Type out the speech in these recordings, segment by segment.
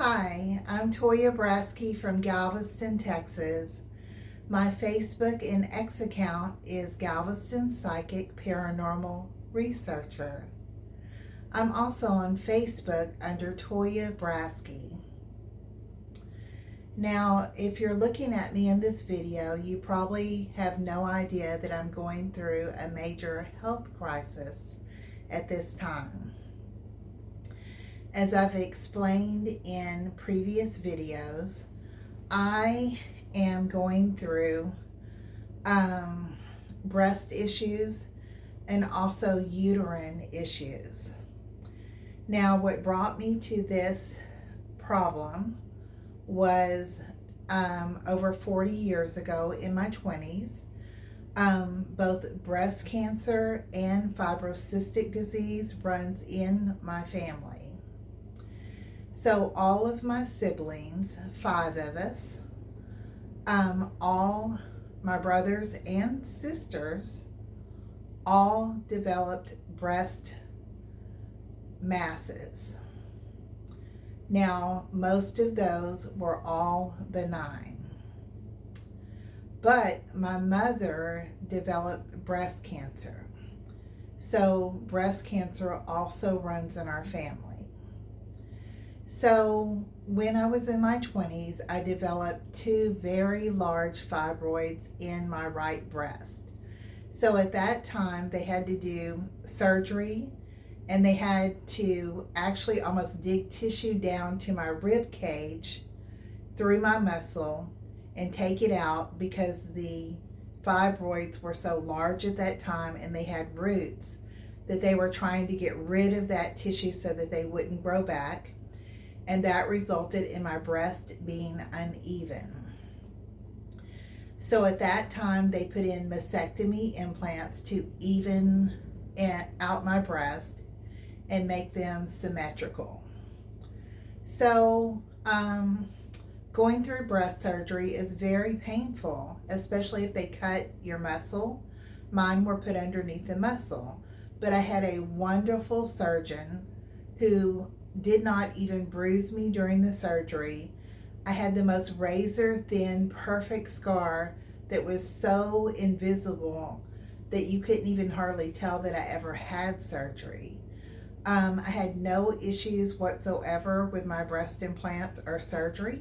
Hi, I'm Toya Brasky from Galveston, Texas. My Facebook and X account is Galveston Psychic Paranormal Researcher. I'm also on Facebook under Toya Brasky. Now, if you're looking at me in this video, you probably have no idea that I'm going through a major health crisis at this time. As I've explained in previous videos, I am going through breast issues and also uterine issues. Now, what brought me to this problem was over 40 years ago in my 20s. Both breast cancer and fibrocystic disease runs in my family. So all of my siblings, 5 of us, all my brothers and sisters, all developed breast masses. Now, most of those were all benign. But my mother developed breast cancer. So breast cancer also runs in our family. So when I was in my 20s, I developed 2 very large fibroids in my right breast. So at that time, they had to do surgery, and they had to actually almost dig tissue down to my rib cage through my muscle and take it out because the fibroids were so large at that time and they had roots that they were trying to get rid of that tissue so that they wouldn't grow back. And that resulted in my breast being uneven. So at that time, they put in mastectomy implants to even out my breast and make them symmetrical. So going through breast surgery is very painful, especially if they cut your muscle. Mine were put underneath the muscle. But I had a wonderful surgeon who did not even bruise me during the surgery. I had the most razor thin, perfect scar that was so invisible that you couldn't even hardly tell that I ever had surgery. I had no issues whatsoever with my breast implants or surgery.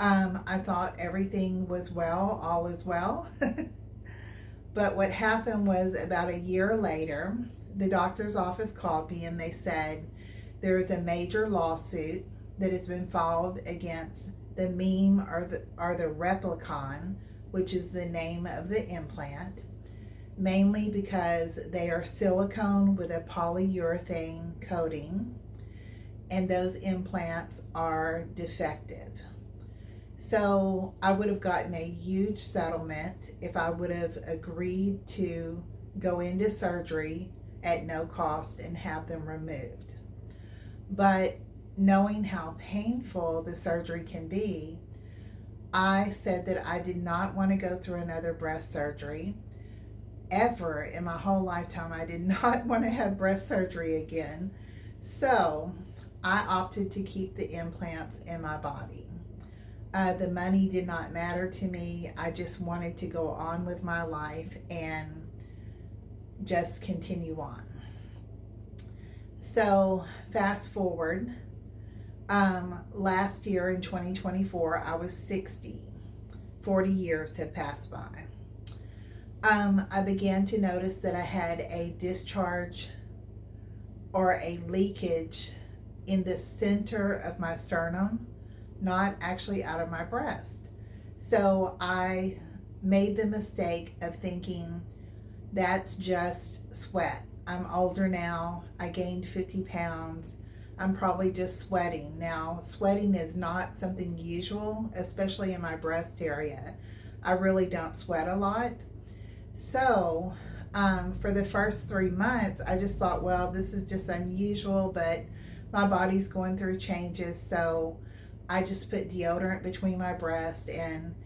I thought everything was well, all is well. But what happened was about a year later, the doctor's office called me and they said, there is a major lawsuit that has been filed against the meme or the replicon, which is the name of the implant, mainly because they are silicone with a polyurethane coating, and those implants are defective. So I would have gotten a huge settlement if I would have agreed to go into surgery at no cost and have them removed. But knowing how painful the surgery can be, I said that I did not want to go through another breast surgery. Ever in my whole lifetime, I did not want to have breast surgery again. So I opted to keep the implants in my body. The money did not matter to me. I just wanted to go on with my life and just continue on. So fast forward, last year in 2024, I was 60. 40 years have passed by. I began to notice that I had a discharge or a leakage in the center of my sternum, not actually out of my breast. So I made the mistake of thinking that's just sweat. I'm older now. I gained 50 pounds. I'm probably just sweating. Now, sweating is not something usual, especially in my breast area. I really don't sweat a lot. So, for the first 3 months, I just thought, well, this is just unusual, but my body's going through changes. So I just put deodorant between my breasts and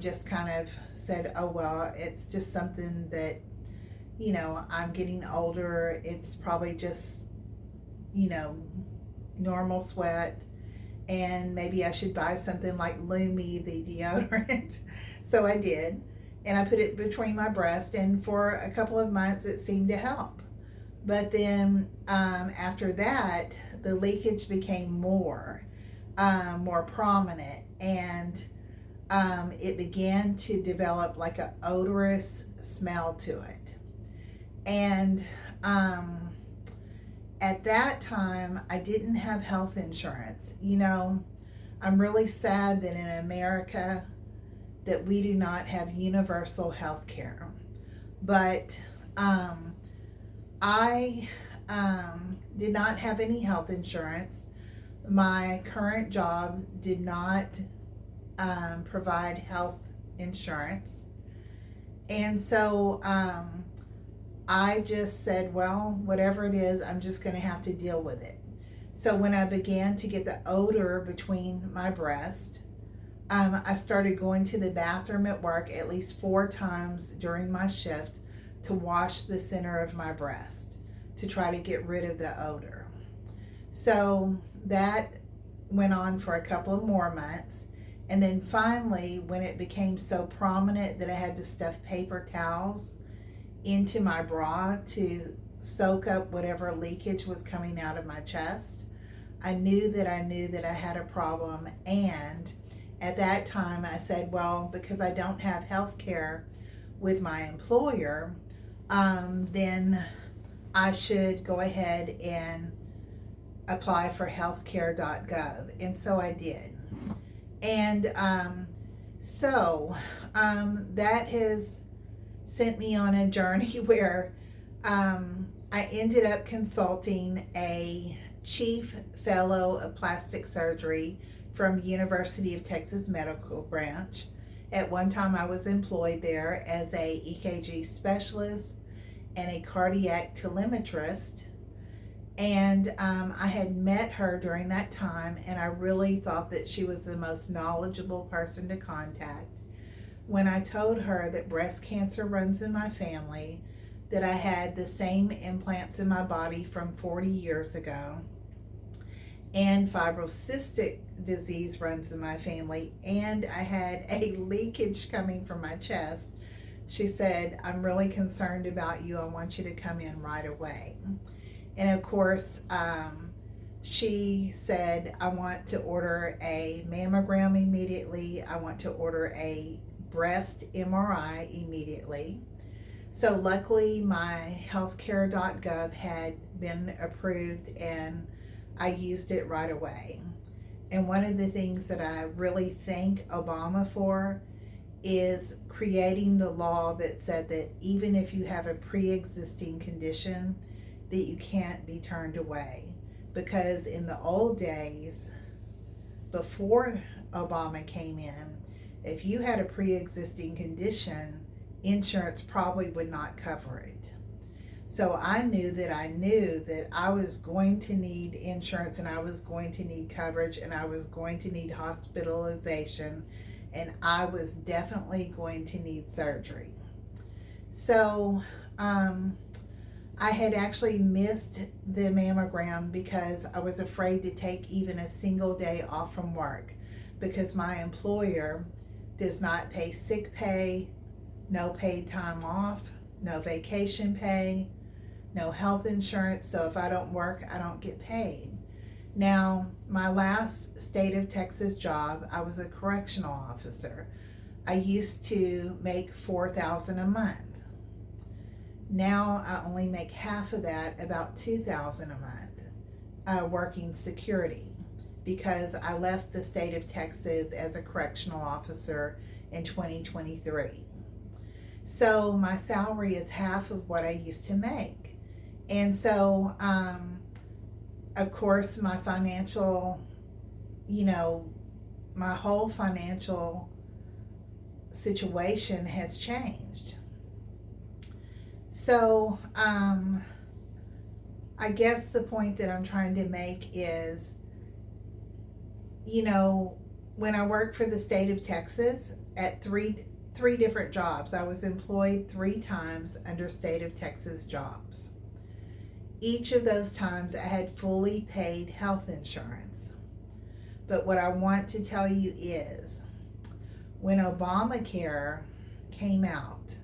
just kind of said, oh, well, it's just something that, I'm getting older. It's probably just, normal sweat. and maybe I should buy something like Lumi, the deodorant. So I did, and I put it between my breasts, and for a couple of months it seemed to help. But then after that, the leakage became more prominent, and it began to develop like an odorous smell to it. And at that time, I didn't have health insurance. You know, I'm really sad that in America that we do not have universal health care. But I did not have any health insurance. My current job did not provide health insurance. And so I just said, well, whatever it is, I'm just going to have to deal with it. So when I began to get the odor between my breasts, I started going to the bathroom at work at least 4 times during my shift to wash the center of my breast to try to get rid of the odor. So that went on for a couple of more months. And then finally, when it became so prominent that I had to stuff paper towels into my bra to soak up whatever leakage was coming out of my chest, I knew that I had a problem. And at that time I said, well, because I don't have health care with my employer, then I should go ahead and apply for healthcare.gov. And so I did. And that has sent me on a journey where I ended up consulting a chief fellow of plastic surgery from University of Texas Medical Branch. At one time I was employed there as a EKG specialist and a cardiac telemetrist. And I had met her during that time, and I really thought that she was the most knowledgeable person to contact. When I told her that breast cancer runs in my family, that I had the same implants in my body from 40 years ago, and fibrocystic disease runs in my family, and I had a leakage coming from my chest, she said, I'm really concerned about you. I want you to come in right away. And of course, she said, I want to order a mammogram immediately. I want to order a breast MRI immediately. So luckily, my healthcare.gov had been approved, and I used it right away. And one of the things that I really thank Obama for is creating the law that said that even if you have a pre-existing condition, that you can't be turned away. Because in the old days, before Obama came in, if you had a pre-existing condition, insurance probably would not cover it. So I knew that I was going to need insurance, and I was going to need coverage, and I was going to need hospitalization, and I was definitely going to need surgery. So I had actually missed the mammogram because I was afraid to take even a single day off from work, because my employer does not pay sick pay, no paid time off, no vacation pay, no health insurance. So if I don't work, I don't get paid. Now, my last state of Texas job, I was a correctional officer. I used to make $4,000 a month. Now I only make half of that, about $2,000 a month, working security, because I left the state of Texas as a correctional officer in 2023. So my salary is half of what I used to make. And so, of course, my financial, my whole financial situation has changed. So, I guess the point that I'm trying to make is, when I worked for the state of Texas at three different jobs, I was employed 3 times under state of Texas jobs. Each of those times I had fully paid health insurance. But what I want to tell you is when Obamacare came out,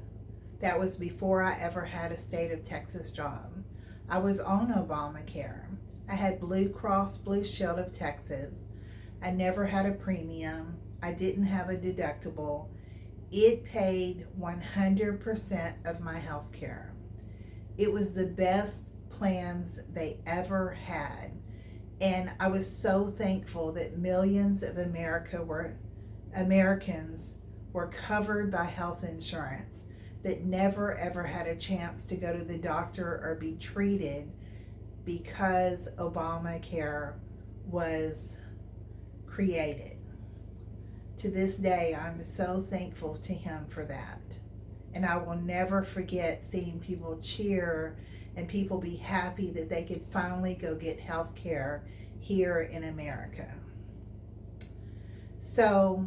that was before I ever had a state of Texas job. I was on Obamacare. I had Blue Cross Blue Shield of Texas. I never had a premium. I didn't have a deductible. It paid 100% of my health care. It was the best plans they ever had. And I was so thankful that millions of Americans were covered by health insurance that never ever had a chance to go to the doctor or be treated because Obamacare was created. To this day, I'm so thankful to him for that. And I will never forget seeing people cheer and people be happy that they could finally go get health care here in America. So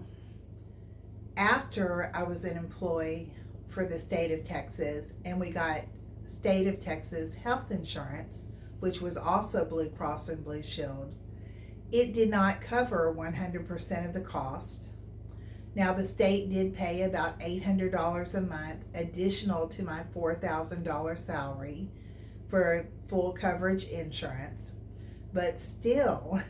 after I was an employee for the state of Texas and we got state of Texas health insurance, which was also Blue Cross and Blue Shield, it did not cover 100% of the cost. Now the state did pay about $800 a month additional to my $4,000 salary for full coverage insurance. But still,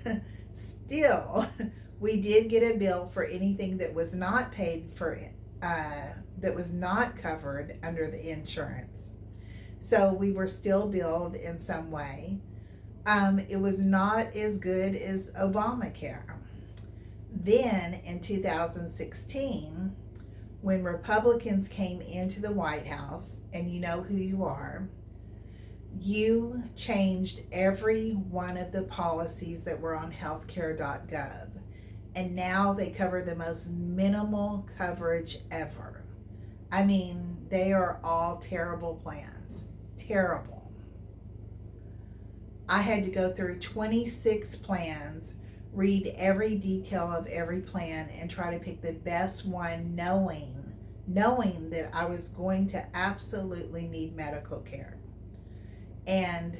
we did get a bill for anything that was not paid for, that was not covered under the insurance. So we were still billed in some way. It was not as good as Obamacare. Then in 2016, when Republicans came into the White House, and you know who you are, you changed every one of the policies that were on healthcare.gov. And now they cover the most minimal coverage ever. I mean, they are all terrible plans. Terrible. I had to go through 26 plans, read every detail of every plan, and try to pick the best one, knowing that I was going to absolutely need medical care. And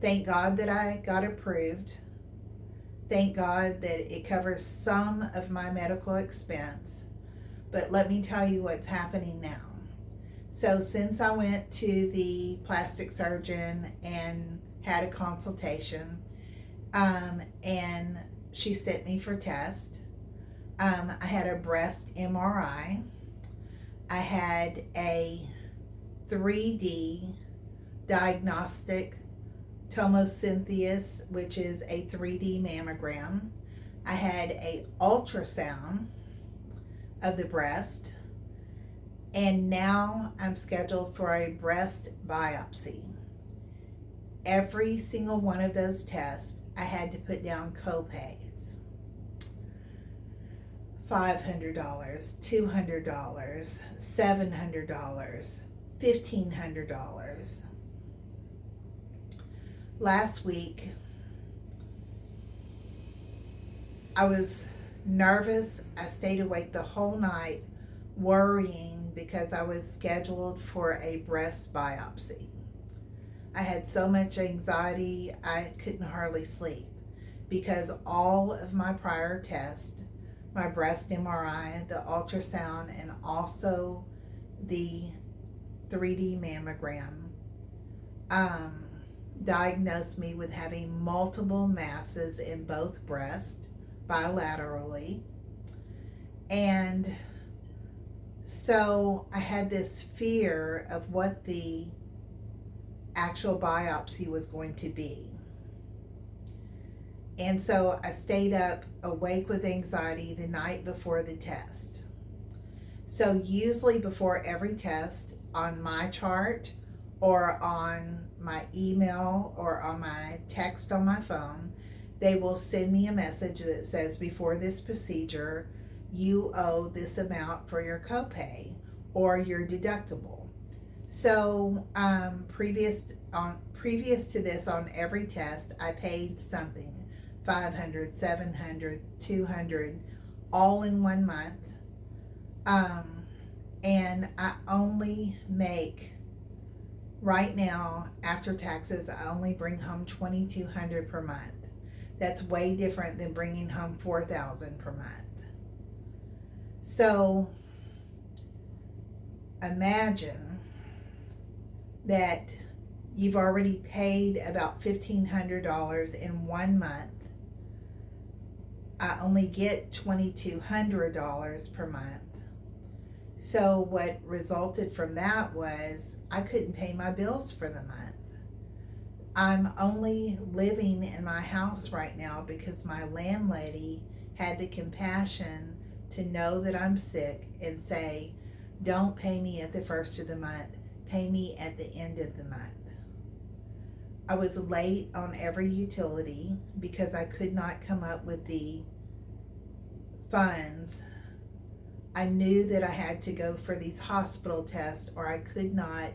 thank God that I got approved. Thank God that it covers some of my medical expense. But let me tell you what's happening now. So since I went to the plastic surgeon and had a consultation, and she sent me for tests, I had a breast MRI. I had a 3D diagnostic tomosynthesis, which is a 3D mammogram. I had a ultrasound of the breast, and now I'm scheduled for a breast biopsy. Every single one of those tests, I had to put down copays. $500, $200, $700, $1,500. Last week, I was nervous. I stayed awake the whole night worrying because I was scheduled for a breast biopsy. I had so much anxiety, I couldn't hardly sleep because all of my prior tests, my breast MRI, the ultrasound, and also the 3D mammogram, diagnosed me with having multiple masses in both breasts bilaterally. And so I had this fear of what the actual biopsy was going to be. And so I stayed up awake with anxiety the night before the test. So usually before every test, on my chart or on my email or on my text on my phone, they will send me a message that says, before this procedure, you owe this amount for your copay or your deductible. So previous to this, on every test, I paid something, $500, $700, $200, all in 1 month. And I only make, right now, after taxes, I only bring home $2,200 per month. That's way different than bringing home $4,000 per month. So imagine that you've already paid about $1,500 in 1 month. I only get $2,200 per month. So what resulted from that was I couldn't pay my bills for the month. I'm only living in my house right now because my landlady had the compassion to know that I'm sick and say, don't pay me at the first of the month, pay me at the end of the month. I was late on every utility because I could not come up with the funds. I knew that I had to go for these hospital tests or I could not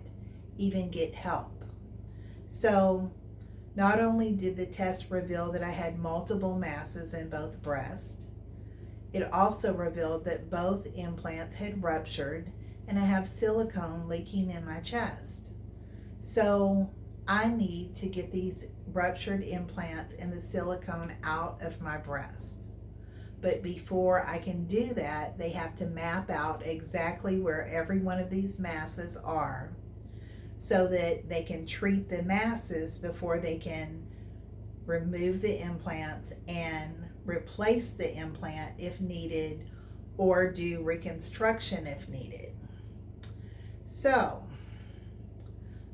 even get help. So not only did the test reveal that I had multiple masses in both breasts, it also revealed that both implants had ruptured and I have silicone leaking in my chest. So I need to get these ruptured implants and the silicone out of my breast. But before I can do that, they have to map out exactly where every one of these masses are so that they can treat the masses before they can remove the implants and replace the implant if needed or do reconstruction if needed. So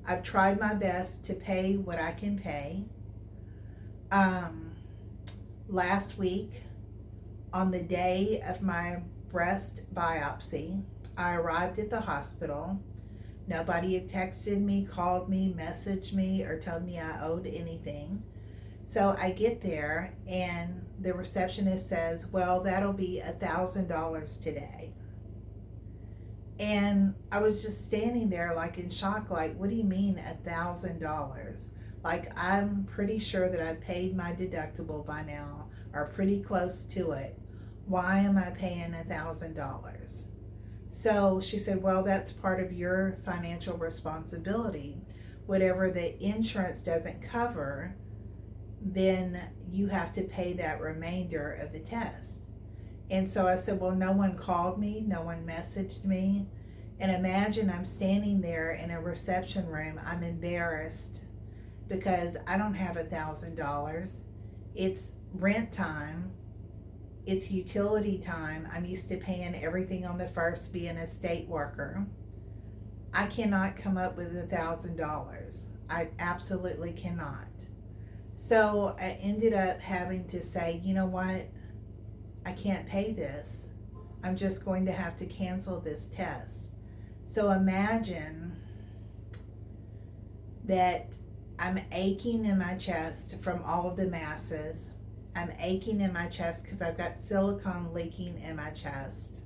I've tried my best to pay what I can pay. Last week, on the day of my breast biopsy, I arrived at the hospital. Nobody had texted me, called me, messaged me, or told me I owed anything. So I get there and the receptionist says, well, that'll be $1,000 today. And I was just standing there like in shock, like, what do you mean $1,000? Like, I'm pretty sure that I paid my deductible by now, or pretty close to it. Why am I paying $1,000? So she said, well, that's part of your financial responsibility. Whatever the insurance doesn't cover, then you have to pay that remainder of the test. And so I said, well, no one called me, no one messaged me. And imagine I'm standing there in a reception room. I'm embarrassed because I don't have $1,000. It's rent time. It's utility time. I'm used to paying everything on the first, being a state worker. I cannot come up with $1,000. I absolutely cannot. So I ended up having to say, you know what? I can't pay this. I'm just going to have to cancel this test. So imagine that I'm aching in my chest from all of the masses. I'm aching in my chest because I've got silicone leaking in my chest.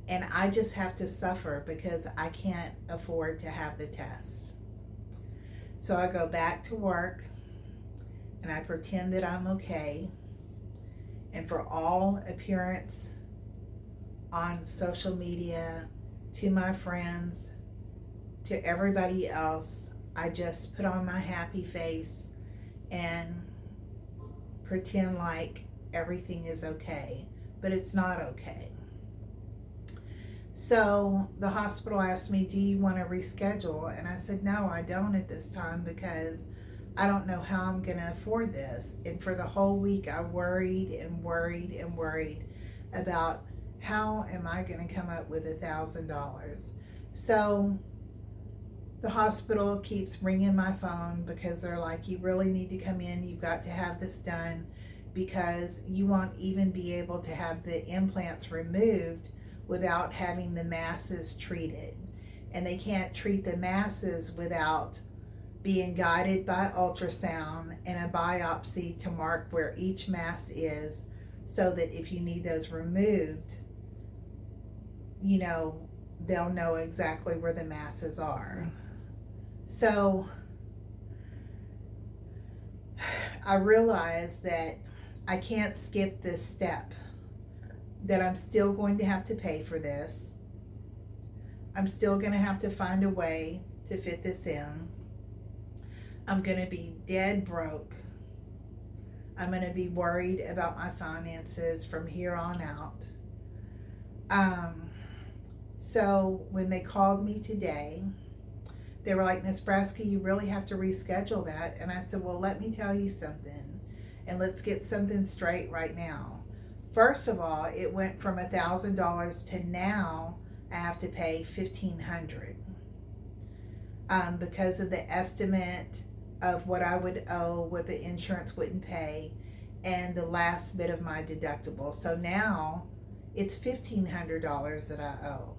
And I just have to suffer because I can't afford to have the test. So I go back to work and I pretend that I'm okay. And for all appearance on social media, to my friends, to everybody else, I just put on my happy face and pretend like everything is okay, but it's not okay. So the hospital asked me, do you want to reschedule? And I said, no, I don't at this time because I don't know how I'm going to afford this. And for the whole week, I worried and worried and worried about how am I going to come up with $1,000. So the hospital keeps ringing my phone because they're like, you really need to come in. You've got to have this done because you won't even be able to have the implants removed without having the masses treated. And they can't treat the masses without being guided by ultrasound and a biopsy to mark where each mass is so that if you need those removed, you know, they'll know exactly where the masses are. So I realized that I can't skip this step, that I'm still going to have to pay for this. I'm still going to have to find a way to fit this in. I'm going to be dead broke. I'm going to be worried about my finances from here on out. So when they called me today, they were like, Miss Braska, you really have to reschedule that. And I said, well, let me tell you something, and let's get something straight right now. First of all, it went from $1,000 to now I have to pay $1,500 because of the estimate of what I would owe, what the insurance wouldn't pay, and the last bit of my deductible. So now it's $1,500 that I owe.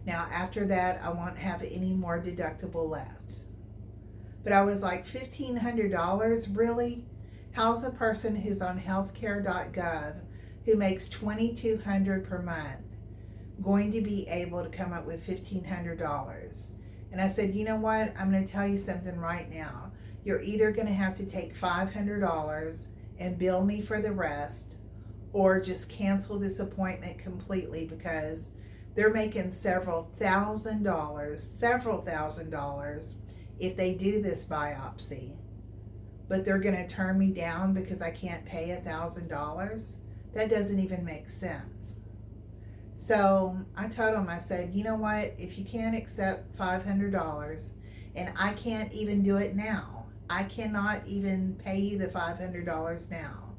Now after that, I won't have any more deductible left. But I was like, $1,500, really? How's a person who's on healthcare.gov who makes $2,200 per month going to be able to come up with $1,500? And I said, you know what? I'm going to tell you something right now. You're either going to have to take $500 and bill me for the rest, or just cancel this appointment completely, because they're making several thousand dollars if they do this biopsy. But they're going to turn me down because I can't pay $1,000? That doesn't even make sense. So I told them, I said, you know what? If you can't accept $500, and I can't even do it now, I cannot even pay you the $500 now.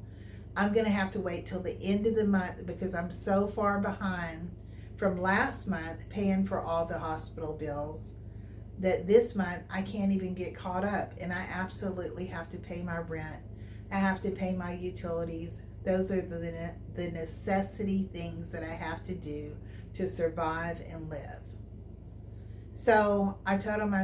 I'm going to have to wait till the end of the month, because I'm so far behind from last month paying for all the hospital bills that this month I can't even get caught up, and I absolutely have to pay my rent. I have to pay my utilities. Those are the necessity things that I have to do to survive and live. So I told him,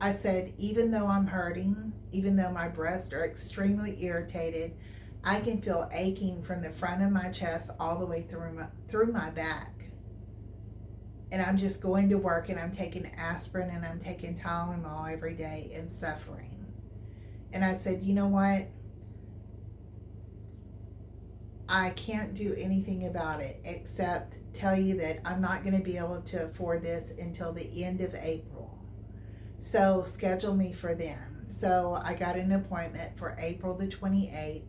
I said, even though I'm hurting, even though my breasts are extremely irritated, I can feel aching from the front of my chest all the way through my back. And I'm just going to work, and I'm taking aspirin, and I'm taking Tylenol every day and suffering. And I said, you know what? I can't do anything about it except tell you that I'm not going to be able to afford this until the end of April. So schedule me for then. So I got an appointment for April the 28th.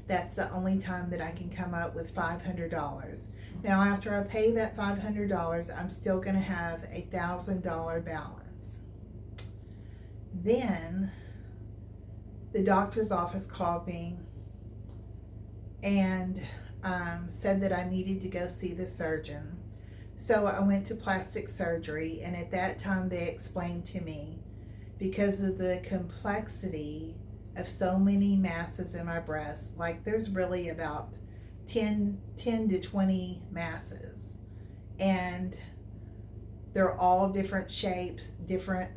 That's the only time that I can come up with $500. Now, after I pay that $500, I'm still going to have a $1,000 balance. Then the doctor's office called me and said that I needed to go see the surgeon. So I went to plastic surgery, and at that time they explained to me, because of the complexity of so many masses in my breast, like there's really about 10 to 20 masses, and they're all different shapes,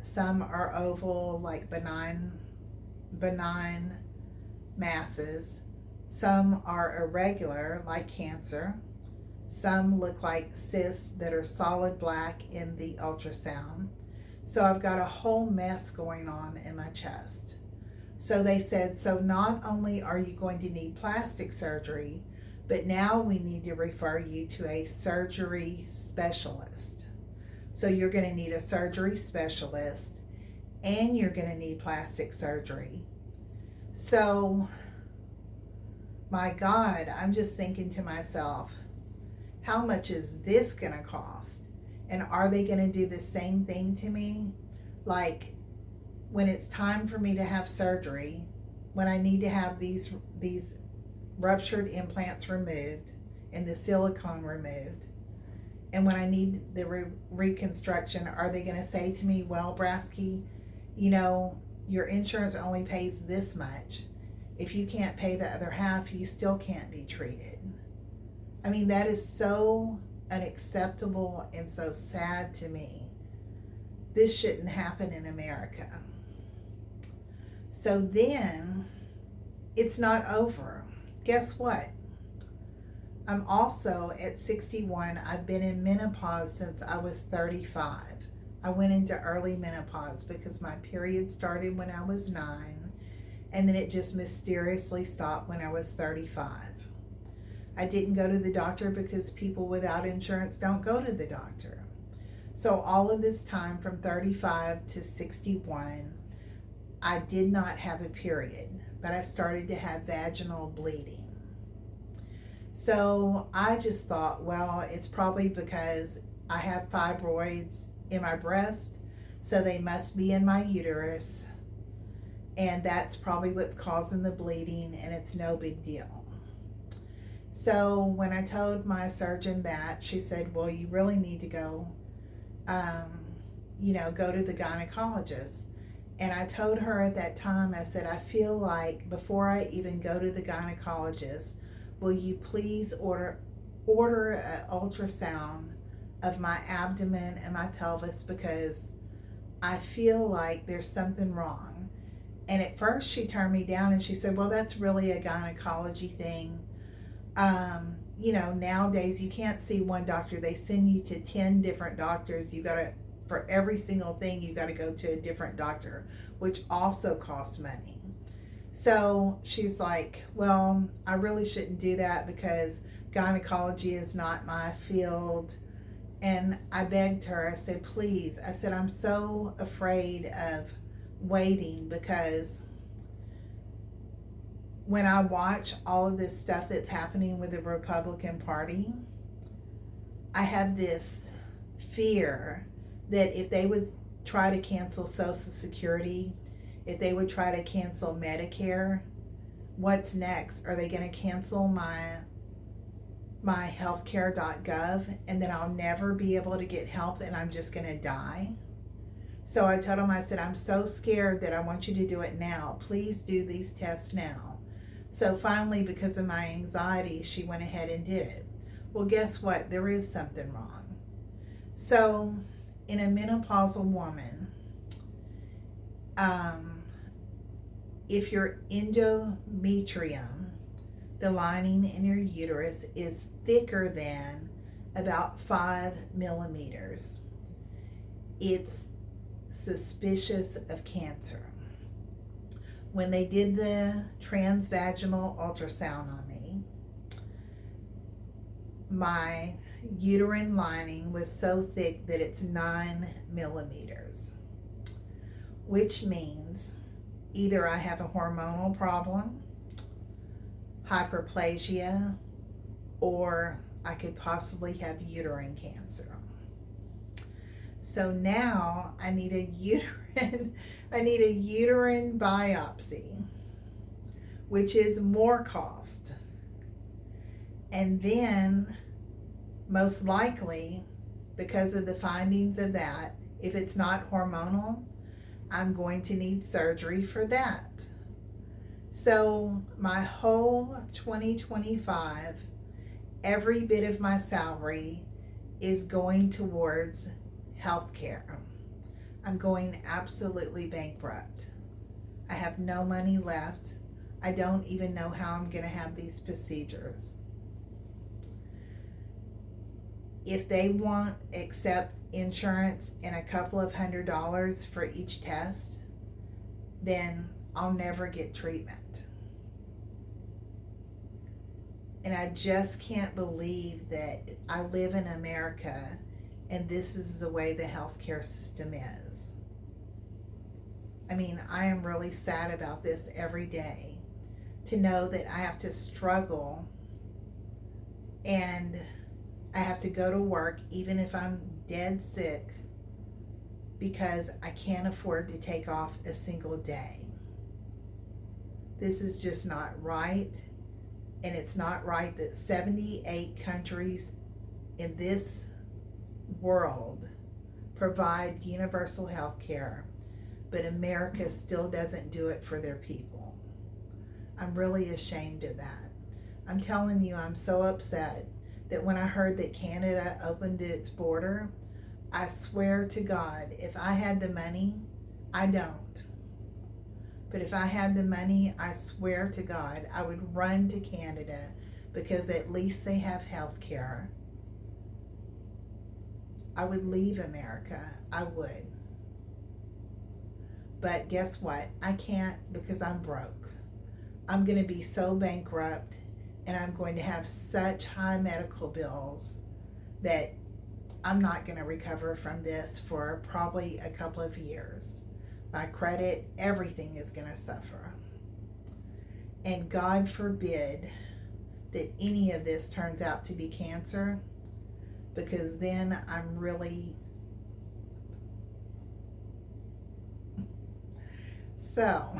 some are oval, like benign masses. Some are irregular, like cancer. Some look like cysts that are solid black in the ultrasound. So I've got a whole mess going on in my chest. So they said, so not only are you going to need plastic surgery, but now we need to refer you to a surgery specialist. So you're going to need a surgery specialist, and you're going to need plastic surgery. So, my God, I'm just thinking to myself, how much is this going to cost? And are they going to do the same thing to me? Like, when it's time for me to have surgery, when I need to have these ruptured implants removed and the silicone removed, and when I need the reconstruction, are they going to say to me, well, Brasky, you know, your insurance only pays this much. If you can't pay the other half, you still can't be treated. I mean, that is so unacceptable and so sad to me. This shouldn't happen in America. So then, it's not over. Guess what? I'm also at 61. I've been in menopause since I was 35. I went into early menopause because my period started when I was 9. And then it just mysteriously stopped when I was 35. I didn't go to the doctor because people without insurance don't go to the doctor. So all of this time from 35 to 61, I did not have a period. but I started to have vaginal bleeding. So I just thought, well, it's probably because I have fibroids in my breast, so they must be in my uterus, and that's probably what's causing the bleeding, and it's no big deal. So when I told my surgeon that, she said, well, you really need to go, go to the gynecologist. And I told her at that time, I said, I feel like before I even go to the gynecologist, will you please order an ultrasound of my abdomen and my pelvis, because I feel like there's something wrong. And at first she turned me down and she said, well, that's really a gynecology thing. Nowadays you can't see one doctor. They send you to 10 different doctors. For every single thing, you got to go to a different doctor, which also costs money. So she's like, well, I really shouldn't do that because gynecology is not my field. And I begged her, I said, please, I said, I'm so afraid of waiting, because when I watch all of this stuff that's happening with the Republican Party, I have this fear that if they would try to cancel Social Security, if they would try to cancel Medicare, what's next? Are they going to cancel my healthcare.gov, and then I'll never be able to get help and I'm just going to die? So I told him, I said, I'm so scared that I want you to do it now. Please do these tests now. So finally, because of my anxiety, she went ahead and did it. Well, guess what? There is something wrong. So in a menopausal woman, if your endometrium, the lining in your uterus, is thicker than about 5 millimeters, it's suspicious of cancer. When they did the transvaginal ultrasound on me, my uterine lining was so thick that it's 9 millimeters, which means either I have a hormonal problem, hyperplasia, or I could possibly have uterine cancer. So now I need a uterine biopsy, which is more cost. And then most likely, because of the findings of that, if it's not hormonal, I'm going to need surgery for that. So my whole 2025, every bit of my salary is going towards healthcare. I'm going absolutely bankrupt. I have no money left. I don't even know how I'm going to have these procedures. If they won't accept insurance and a couple of $100s for each test, then I'll never get treatment. And I just can't believe that I live in America and this is the way the healthcare system is. I mean, I am really sad about this every day, to know that I have to struggle and I have to go to work even if I'm dead sick, because I can't afford to take off a single day. This is just not right, and it's not right that 78 countries in this world provide universal health care, but America still doesn't do it for their people. I'm really ashamed of that. I'm telling you, I'm so upset that when I heard that Canada opened its border, I swear to God, if I had the money, I don't, but if I had the money, I swear to God, I would run to Canada, because at least they have health care. I would leave America. I would. But guess what? I can't, because I'm broke. I'm going to be so bankrupt, and I'm going to have such high medical bills that I'm not going to recover from this for probably a couple of years. My credit, everything is going to suffer. And God forbid that any of this turns out to be cancer, because then I'm really... So,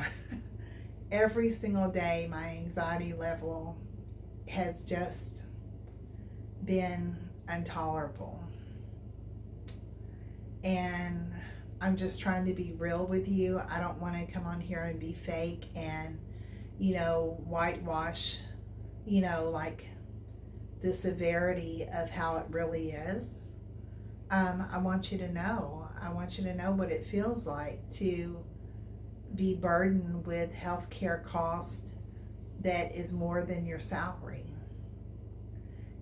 every single day my anxiety level has just been intolerable. And I'm just trying to be real with you. I don't want to come on here and be fake and, whitewash, like the severity of how it really is. I want you to know. I want you to know what it feels like to be burdened with health care cost that is more than your salary.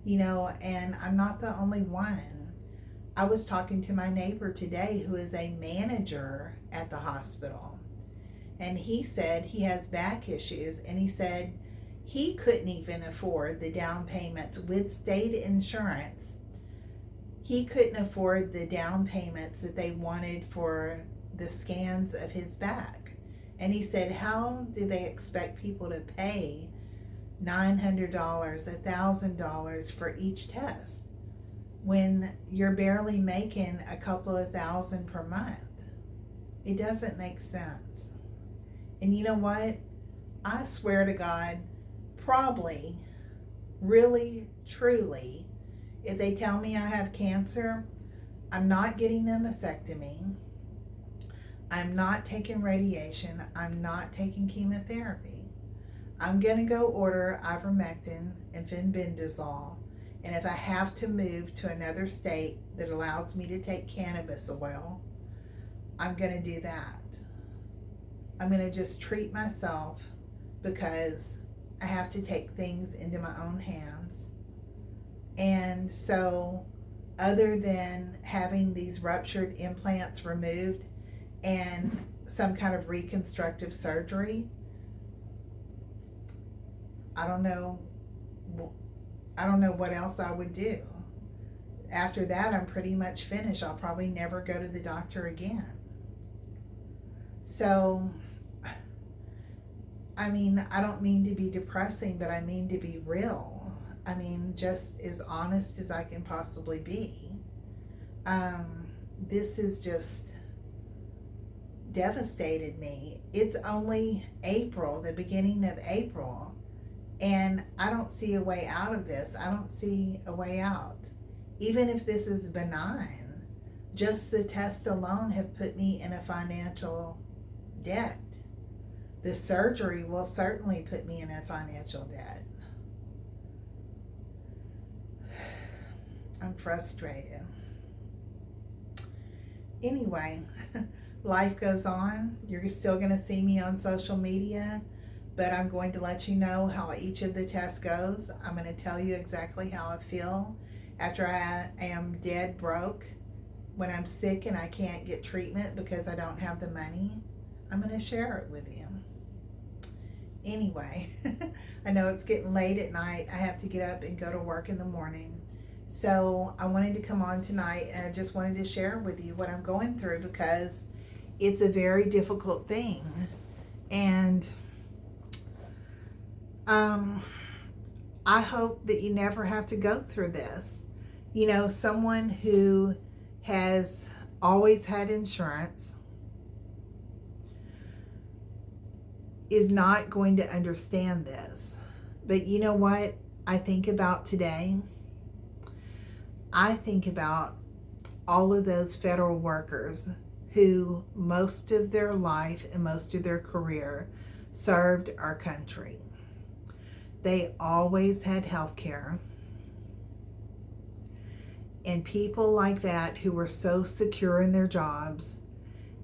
And I'm not the only one. I was talking to my neighbor today who is a manager at the hospital. And he said he has back issues. And he said he couldn't even afford the down payments with state insurance. He couldn't afford the down payments that they wanted for the scans of his back. And he said, how do they expect people to pay $900, $1,000 for each test when you're barely making a couple of thousand per month? It doesn't make sense. And you know what? I swear to God, probably, really, truly, if they tell me I have cancer, I'm not getting a mastectomy. I'm not taking radiation. I'm not taking chemotherapy. I'm going to go order ivermectin and fenbendazole. And if I have to move to another state that allows me to take cannabis oil, I'm going to do that. I'm going to just treat myself because I have to take things into my own hands. And so, other than having these ruptured implants removed and some kind of reconstructive surgery, I don't know what else I would do. After that, I'm pretty much finished. I'll probably never go to the doctor again. So, I mean, I don't mean to be depressing, but I mean to be real. I mean, just as honest as I can possibly be. This has just devastated me. It's only April, the beginning of April, and I don't see a way out of this. I don't see a way out. Even if this is benign, just the test alone have put me in a financial debt. The surgery will certainly put me in a financial debt. I'm frustrated. Anyway, life goes on. You're still going to see me on social media, but I'm going to let you know how each of the tests goes. I'm going to tell you exactly how I feel after I am dead broke, when I'm sick and I can't get treatment because I don't have the money. I'm going to share it with you. Anyway, I know it's getting late at night. I have to get up and go to work in the morning. So I wanted to come on tonight and I just wanted to share with you what I'm going through, because it's a very difficult thing. And I hope that you never have to go through this. Someone who has always had insurance is not going to understand this. But you know what I think about today? I think about all of those federal workers who most of their life and most of their career served our country. They always had health care. And people like that who were so secure in their jobs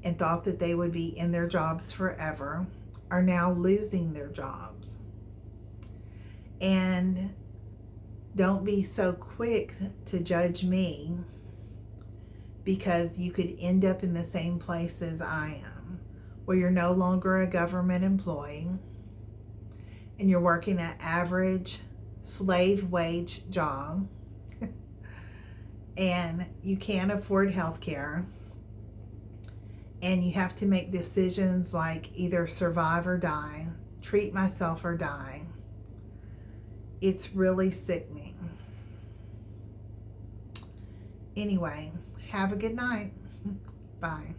and thought that they would be in their jobs forever are now losing their jobs. And don't be so quick to judge me, because you could end up in the same place as I am, where you're no longer a government employee and you're working an average slave wage job and you can't afford health care, and you have to make decisions like either survive or die, treat myself or die. It's really sickening. Anyway, have a good night. Bye.